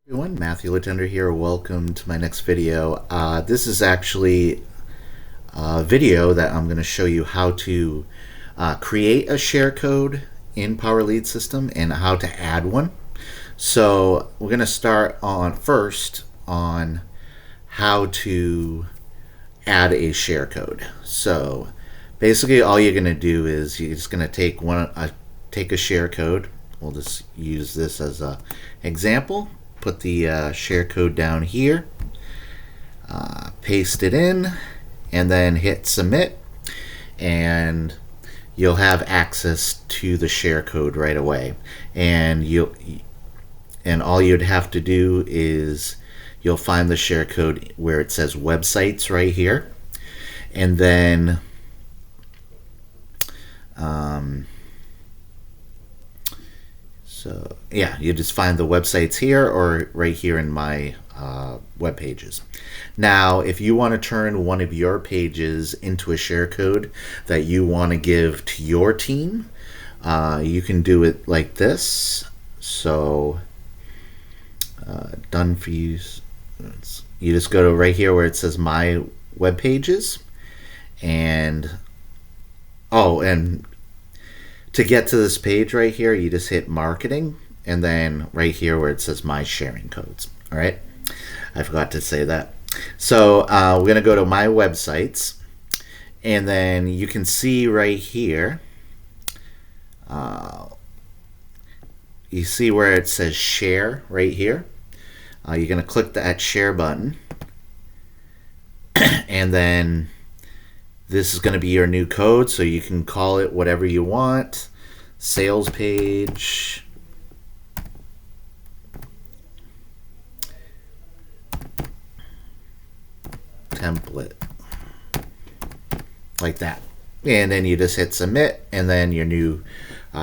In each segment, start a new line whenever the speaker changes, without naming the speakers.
Everyone, Matthew Letendre here. Welcome to my next video. This is actually a video that I'm going to show you how to create a share code in Power Lead System and how to add one. So we're going to start on first on how to add a share code. So basically all you're going to do is you're just going to take a share code. We'll just use this as an example. Put the share code down here, paste it in, and then hit submit, and you'll have access to the share code right away. And all you'd have to do is you'll find the share code where it says websites right here, and then so yeah, you just find the websites here or right here in my web pages. Now, if you want to turn one of your pages into a share code that you want to give to your team, you can do it like this. So done for you. You just go to right here where it says my web pages, and to get to this page right here, you just hit marketing, and then right here where it says my sharing codes. All right, I forgot to say that. So we're going to go to my websites, and then you can see right here, you see where it says share right here. You're going to click that share button, and then this is going to be your new code, so you can call it whatever you want. Sales page. Template. Like that. And then you just hit submit, and then your new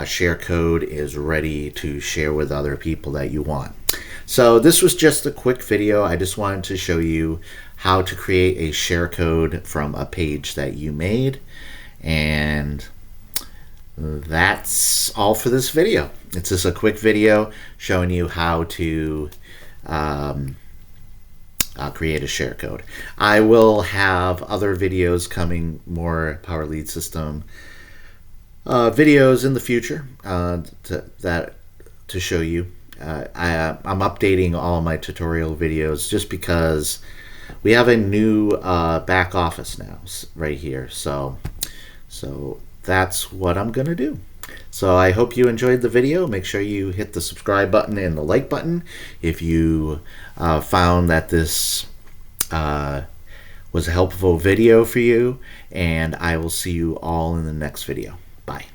share code is ready to share with other people that you want. So this was just a quick video. I just wanted to show you how to create a share code from a page that you made, and that's all for this video. It's just a quick video showing you how to create a share code. I will have other videos coming, more Power Lead System videos in the future to show you. I'm updating all my tutorial videos just because we have a new back office now right here. So that's what I'm gonna do. So I hope you enjoyed the video. Make sure you hit the subscribe button and the like button if you found that this was a helpful video for you, and I will see you all in the next video. Bye.